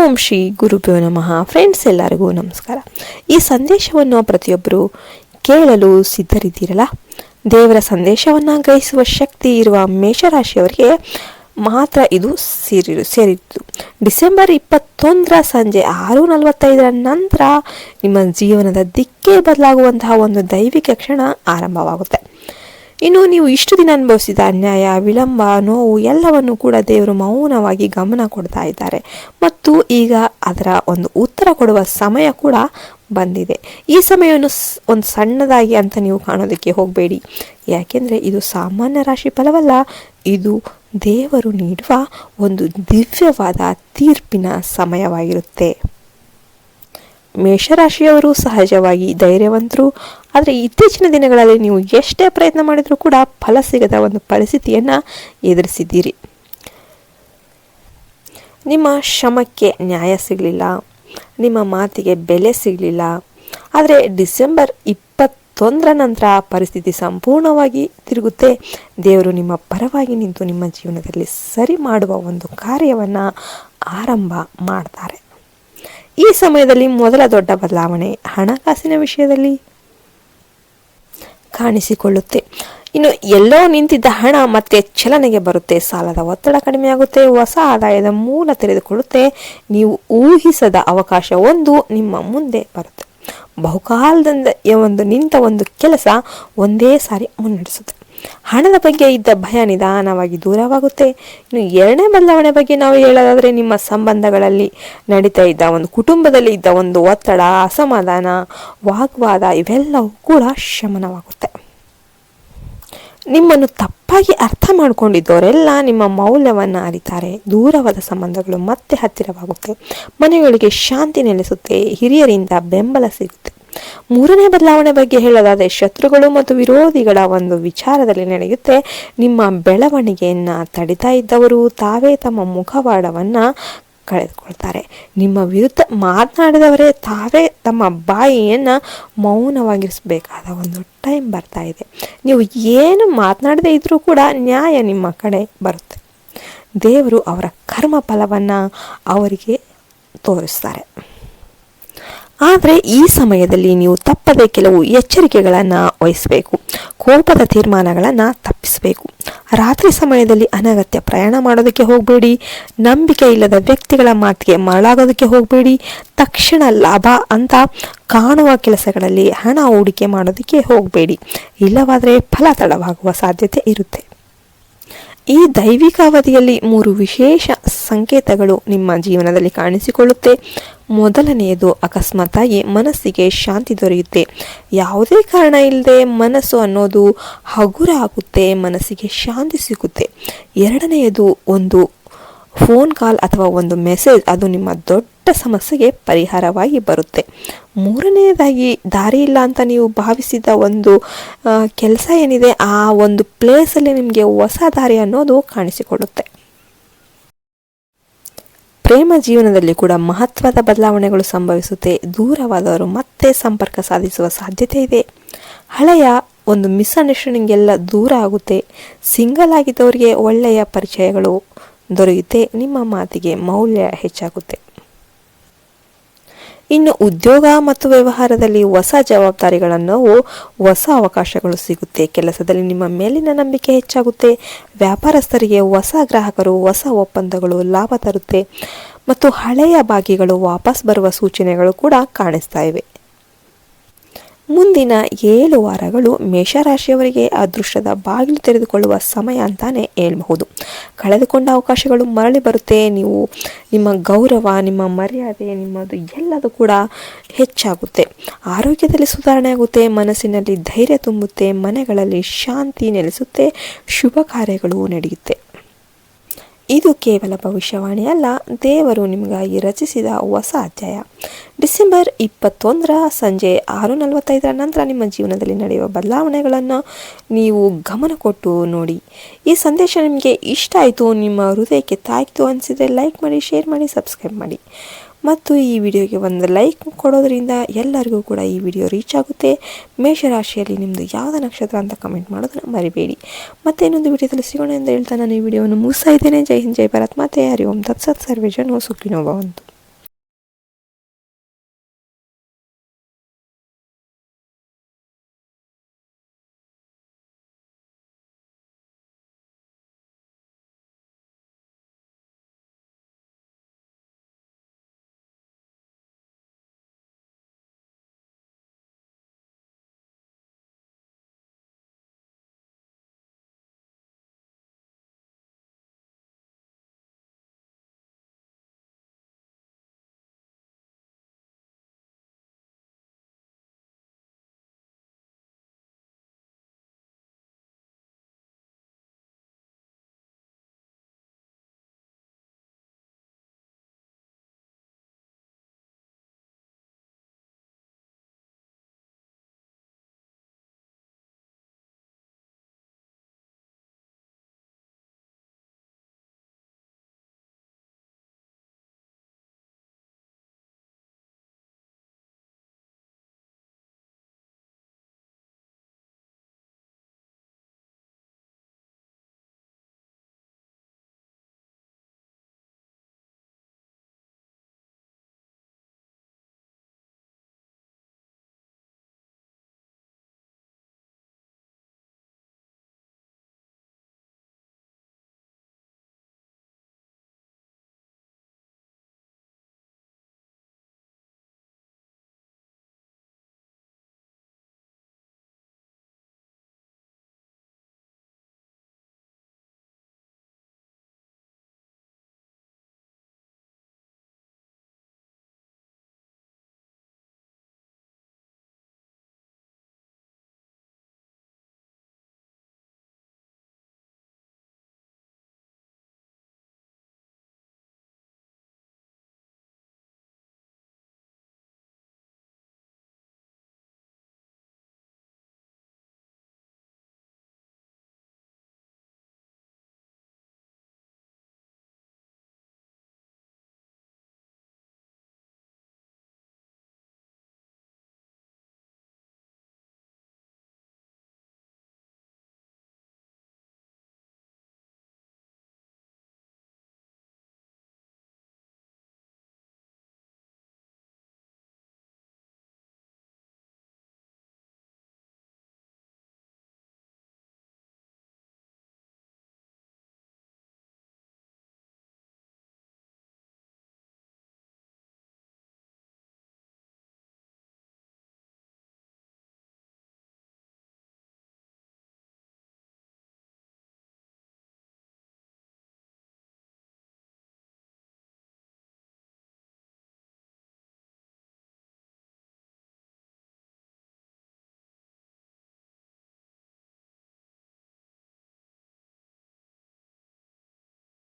ಓಂ ಶ್ರೀ ಗುರುಭ್ಯೋ ನಮಃ. ಫ್ರೆಂಡ್ಸ್, ಎಲ್ಲರಿಗೂ ನಮಸ್ಕಾರ. ಈ ಸಂದೇಶವನ್ನು ಪ್ರತಿಯೊಬ್ಬರು ಕೇಳಲು ಸಿದ್ಧರಿದ್ದೀರಲ್ಲ. ದೇವರ ಸಂದೇಶವನ್ನು ಗ್ರಹಿಸುವ ಶಕ್ತಿ ಇರುವ ಮೇಷರಾಶಿಯವರಿಗೆ ಮಾತ್ರ ಇದು ಸೇರಿದ್ದು. ಡಿಸೆಂಬರ್ 21 ಸಂಜೆ 6:45 ನಂತರ ನಿಮ್ಮ ಜೀವನದ ದಿಕ್ಕೇ ಬದಲಾಗುವಂತಹ ಒಂದು ದೈವಿಕ ಕ್ಷಣ ಆರಂಭವಾಗುತ್ತೆ. ಇನ್ನು ನೀವು ಇಷ್ಟು ದಿನ ಅನುಭವಿಸಿದ ಅನ್ಯಾಯ, ವಿಳಂಬ, ನೋವು ಎಲ್ಲವನ್ನು ಕೂಡ ದೇವರು ಮೌನವಾಗಿ ಗಮನ ಕೊಡ್ತಾ ಇದ್ದಾರೆ ಮತ್ತು ಈಗ ಅದರ ಒಂದು ಉತ್ತರ ಕೊಡುವ ಸಮಯ ಕೂಡ ಬಂದಿದೆ. ಈ ಸಮಯವನ್ನು ಒಂದು ಸಣ್ಣದಾಗಿ ಅಂತ ನೀವು ಕಾಣೋದಕ್ಕೆ ಹೋಗಬೇಡಿ. ಯಾಕೆಂದರೆ ಇದು ಸಾಮಾನ್ಯ ರಾಶಿ ಫಲವಲ್ಲ, ಇದು ದೇವರು ನೀಡುವ ಒಂದು ದಿವ್ಯವಾದ ತೀರ್ಪಿನ ಸಮಯವಾಗಿರುತ್ತೆ. ಮೇಷರಾಶಿಯವರು ಸಹಜವಾಗಿ ಧೈರ್ಯವಂತರು. ಆದರೆ ಇತ್ತೀಚಿನ ದಿನಗಳಲ್ಲಿ ನೀವು ಎಷ್ಟೇ ಪ್ರಯತ್ನ ಮಾಡಿದರೂ ಕೂಡ ಫಲ ಸಿಗದ ಒಂದು ಪರಿಸ್ಥಿತಿಯನ್ನು ಎದುರಿಸಿದ್ದೀರಿ. ನಿಮ್ಮ ಶ್ರಮಕ್ಕೆ ನ್ಯಾಯ ಸಿಗಲಿಲ್ಲ, ನಿಮ್ಮ ಮಾತಿಗೆ ಬೆಲೆ ಸಿಗಲಿಲ್ಲ. ಆದರೆ ಡಿಸೆಂಬರ್ 21 ನಂತರ ಪರಿಸ್ಥಿತಿ ಸಂಪೂರ್ಣವಾಗಿ ತಿರುಗುತ್ತೆ. ದೇವರು ನಿಮ್ಮ ಪರವಾಗಿ ನಿಂತು ನಿಮ್ಮ ಜೀವನದಲ್ಲಿ ಸರಿ ಮಾಡುವ ಒಂದು ಕಾರ್ಯವನ್ನು ಆರಂಭ ಮಾಡ್ತಾರೆ. ಈ ಸಮಯದಲ್ಲಿ ಮೊದಲ ದೊಡ್ಡ ಬದಲಾವಣೆ ಹಣಕಾಸಿನ ವಿಷಯದಲ್ಲಿ ಕಾಣಿಸಿಕೊಳ್ಳುತ್ತೆ. ಇನ್ನು ಎಲ್ಲೋ ನಿಂತಿದ್ದ ಹಣ ಮತ್ತೆ ಚಲನೆಗೆ ಬರುತ್ತೆ. ಸಾಲದ ಒತ್ತಡ ಕಡಿಮೆಯಾಗುತ್ತೆ. ಹೊಸ ಆದಾಯದ ಮೂಲ ತೆರೆದುಕೊಳ್ಳುತ್ತೆ. ನೀವು ಊಹಿಸದ ಅವಕಾಶ ಒಂದು ನಿಮ್ಮ ಮುಂದೆ ಬರುತ್ತೆ. ಬಹುಕಾಲದಿಂದ ನಿಂತ ಒಂದು ಕೆಲಸ ಒಂದೇ ಸಾರಿ ಮುನ್ನಡೆಸುತ್ತೆ. ಹಣದ ಬಗ್ಗೆ ಇದ್ದ ಭಯ ನಿಧಾನವಾಗಿ ದೂರವಾಗುತ್ತೆ. ಇನ್ನು ಎರಡನೇ ಬದಲಾವಣೆ ಬಗ್ಗೆ ನಾವು ಹೇಳೋದಾದರೆ, ನಿಮ್ಮ ಸಂಬಂಧಗಳಲ್ಲಿ ನಡೀತಾ ಇದ್ದ ಒಂದು ಕುಟುಂಬದಲ್ಲಿ ಇದ್ದ ಒಂದು ಒತ್ತಡ, ಅಸಮಾಧಾನ, ವಾಗ್ವಾದ ಇವೆಲ್ಲವೂ ಕೂಡ ಶಮನವಾಗುತ್ತೆ. ನಿಮ್ಮನ್ನು ತಪ್ಪಾಗಿ ಅರ್ಥ ಮಾಡಿಕೊಂಡಿದ್ದವರೆಲ್ಲ ನಿಮ್ಮ ಮೌಲ್ಯವನ್ನು ಅರಿತಾರೆ. ದೂರವಾದ ಸಂಬಂಧಗಳು ಮತ್ತೆ ಹತ್ತಿರವಾಗುತ್ತೆ. ಮನೆಗಳಿಗೆ ಶಾಂತಿ ನೆಲೆಸುತ್ತೆ. ಹಿರಿಯರಿಂದ ಬೆಂಬಲ ಸಿಗುತ್ತೆ. ಮೂರನೇ ಬದಲಾವಣೆ ಬಗ್ಗೆ ಹೇಳೋದಾದರೆ, ಶತ್ರುಗಳು ಮತ್ತು ವಿರೋಧಿಗಳ ಒಂದು ವಿಚಾರದಲ್ಲಿ ನಡೆಯುತ್ತೆ. ನಿಮ್ಮ ಬೆಳವಣಿಗೆಯನ್ನು ತಡಿತಾ ಇದ್ದವರು ತಾವೇ ತಮ್ಮ ಮುಖವಾಡವನ್ನು ಕಳೆದುಕೊಳ್ತಾರೆ. ನಿಮ್ಮ ವಿರುದ್ಧ ಮಾತನಾಡಿದವರೇ ತಾವೇ ತಮ್ಮ ಬಾಯಿಯನ್ನು ಮೌನವಾಗಿರಿಸಬೇಕಾದ ಒಂದು ಟೈಮ್ ಬರ್ತಾ ಇದೆ. ನೀವು ಏನು ಮಾತನಾಡದೇ ಇದ್ರೂ ಕೂಡ ನ್ಯಾಯ ನಿಮ್ಮ ಕಡೆ ಬರುತ್ತೆ. ದೇವರು ಅವರ ಕರ್ಮ ಫಲವನ್ನು ಅವರಿಗೆ ತೋರಿಸ್ತಾರೆ. ಆದರೆ ಈ ಸಮಯದಲ್ಲಿ ನೀವು ತಪ್ಪದೆ ಕೆಲವು ಎಚ್ಚರಿಕೆಗಳನ್ನು ವಹಿಸಬೇಕು. ಕೋಪದ ತೀರ್ಮಾನಗಳನ್ನು ತಪ್ಪಿಸಬೇಕು. ರಾತ್ರಿ ಸಮಯದಲ್ಲಿ ಅನಗತ್ಯ ಪ್ರಯಾಣ ಮಾಡೋದಕ್ಕೆ ಹೋಗಬೇಡಿ. ನಂಬಿಕೆ ಇಲ್ಲದ ವ್ಯಕ್ತಿಗಳ ಮಾತಿಗೆ ಮರಳಾಗೋದಕ್ಕೆ ಹೋಗಬೇಡಿ. ತಕ್ಷಣ ಲಾಭ ಅಂತ ಕಾಣುವ ಕೆಲಸಗಳಲ್ಲಿ ಹಣ ಹೂಡಿಕೆ ಮಾಡೋದಕ್ಕೆ ಹೋಗಬೇಡಿ. ಇಲ್ಲವಾದರೆ ಫಲ ತಡವಾಗುವ ಸಾಧ್ಯತೆ ಇರುತ್ತೆ. ಈ ದೈವಿಕ ಅವಧಿಯಲ್ಲಿ 3 ವಿಶೇಷ ಸಂಕೇತಗಳು ನಿಮ್ಮ ಜೀವನದಲ್ಲಿ ಕಾಣಿಸಿಕೊಳ್ಳುತ್ತೆ. ಮೊದಲನೆಯದು, ಅಕಸ್ಮಾತ್ತಾಗಿ ಮನಸ್ಸಿಗೆ ಶಾಂತಿ ದೊರೆಯುತ್ತೆ. ಯಾವುದೇ ಕಾರಣ ಇಲ್ಲದೆ ಮನಸ್ಸು ಅನ್ನೋದು ಹಗುರ ಆಗುತ್ತೆ, ಮನಸ್ಸಿಗೆ ಶಾಂತಿ ಸಿಗುತ್ತೆ. ಎರಡನೆಯದು, ಒಂದು ಫೋನ್ ಕಾಲ್ ಅಥವಾ ಒಂದು ಮೆಸೇಜ್, ಅದು ನಿಮ್ಮ ದೊಡ್ಡ ಸಮಸ್ಯೆಗೆ ಪರಿಹಾರವಾಗಿ ಬರುತ್ತೆ. ಮೂರನೆಯದಾಗಿ, ದಾರಿ ಇಲ್ಲ ಅಂತ ನೀವು ಭಾವಿಸಿದ ಒಂದು ಕೆಲಸ ಏನಿದೆ, ಆ ಒಂದು ಪ್ಲೇಸಲ್ಲಿ ನಿಮಗೆ ಹೊಸ ದಾರಿ ಅನ್ನೋದು ಕಾಣಿಸಿಕೊಳ್ಳುತ್ತೆ. ಪ್ರೇಮ ಜೀವನದಲ್ಲಿ ಕೂಡ ಮಹತ್ವದ ಬದಲಾವಣೆಗಳು ಸಂಭವಿಸುತ್ತೆ. ದೂರವಾದವರು ಮತ್ತೆ ಸಂಪರ್ಕ ಸಾಧಿಸುವ ಸಾಧ್ಯತೆ ಇದೆ. ಹಳೆಯ ಒಂದು ಮಿಸ್ಅಂಡರ್ಸ್ಟ್ಯಾಂಡಿಂಗ್ ಎಲ್ಲ ದೂರ ಆಗುತ್ತೆ. ಸಿಂಗಲ್ ಆಗಿದ್ದವರಿಗೆ ಒಳ್ಳೆಯ ಪರಿಚಯಗಳು ದೊರೆಯುತ್ತೆ. ನಿಮ್ಮ ಮಾತಿಗೆ ಮೌಲ್ಯ ಹೆಚ್ಚಾಗುತ್ತೆ. ಇನ್ನು ಉದ್ಯೋಗ ಮತ್ತು ವ್ಯವಹಾರದಲ್ಲಿ ಹೊಸ ಜವಾಬ್ದಾರಿಗಳನ್ನು, ಹೊಸ ಅವಕಾಶಗಳು ಸಿಗುತ್ತೆ. ಕೆಲಸದಲ್ಲಿ ನಿಮ್ಮ ಮೇಲಿನ ನಂಬಿಕೆ ಹೆಚ್ಚಾಗುತ್ತೆ. ವ್ಯಾಪಾರಸ್ಥರಿಗೆ ಹೊಸ ಗ್ರಾಹಕರು, ಹೊಸ ಒಪ್ಪಂದಗಳು ಲಾಭ ತರುತ್ತೆ ಮತ್ತು ಹಳೆಯ ಬಾಕಿಗಳು ವಾಪಸ್ ಬರುವ ಸೂಚನೆಗಳು ಕೂಡ ಕಾಣಿಸ್ತಾ ಇವೆ. ಮುಂದಿನ 7 ವಾರಗಳು ಮೇಷರಾಶಿಯವರಿಗೆ ಅದೃಷ್ಟದ ಬಾಗಿಲು ತೆರೆದುಕೊಳ್ಳುವ ಸಮಯ ಅಂತಾನೆ ಹೇಳಬಹುದು. ಕಳೆದುಕೊಂಡ ಅವಕಾಶಗಳು ಮರಳಿ ಬರುತ್ತೆ. ನೀವು ನಿಮ್ಮ ಗೌರವ, ನಿಮ್ಮ ಮರ್ಯಾದೆ, ನಿಮ್ಮದು ಎಲ್ಲದೂ ಕೂಡ ಹೆಚ್ಚಾಗುತ್ತೆ. ಆರೋಗ್ಯದಲ್ಲಿ ಸುಧಾರಣೆ ಆಗುತ್ತೆ. ಮನಸ್ಸಿನಲ್ಲಿ ಧೈರ್ಯ ತುಂಬುತ್ತೆ. ಮನೆಗಳಲ್ಲಿ ಶಾಂತಿ ನೆಲೆಸುತ್ತೆ. ಶುಭ ಕಾರ್ಯಗಳು ನಡೆಯುತ್ತೆ. ಇದು ಕೇವಲ ಭವಿಷ್ಯವಾಣಿ ಅಲ್ಲ, ದೇವರು ನಿಮಗಾಗಿ ರಚಿಸಿದ ಹೊಸ ಅಧ್ಯಾಯ. ಡಿಸೆಂಬರ್ 21 ಸಂಜೆ 6:45 ನಂತರ ನಿಮ್ಮ ಜೀವನದಲ್ಲಿ ನಡೆಯುವ ಬದಲಾವಣೆಗಳನ್ನು ನೀವು ಗಮನ ಕೊಟ್ಟು ನೋಡಿ. ಈ ಸಂದೇಶ ನಿಮಗೆ ಇಷ್ಟ ಆಯಿತು, ನಿಮ್ಮ ಹೃದಯಕ್ಕೆ ತಾಕಿತು ಅನಿಸಿದರೆ ಲೈಕ್ ಮಾಡಿ, ಶೇರ್ ಮಾಡಿ, ಸಬ್ಸ್ಕ್ರೈಬ್ ಮಾಡಿ. ಮತ್ತು ಈ ವಿಡಿಯೋಗೆ ಒಂದು ಲೈಕ್ ಕೊಡೋದ್ರಿಂದ ಎಲ್ಲರಿಗೂ ಕೂಡ ಈ ವಿಡಿಯೋ ರೀಚ್ ಆಗುತ್ತೆ. ಮೇಷರಾಶಿಯಲ್ಲಿ ನಿಮ್ಮದು ಯಾವುದೇ ನಕ್ಷತ್ರ ಅಂತ ಕಮೆಂಟ್ ಮಾಡೋದನ್ನು ಮರಿಬೇಡಿ. ಮತ್ತೆ ಇನ್ನೊಂದು ವಿಡಿಯೋದಲ್ಲಿ ಸಿಗೋಣ ಎಂದು ಹೇಳ್ತಾ ನಾನು ಈ ವಿಡಿಯೋವನ್ನು ಮುಗಿಸ್ತಾ ಇದ್ದೇನೆ. ಜೈ ಹಿಂದ್, ಜೈ ಭಾರತ್ ಮಾತೆ. ಹರಿ ಓಂ ತತ್ಸತ್. ಸರ್ವೇ ಜನೋ ಸುಖಿನೋ ಭವಂತು.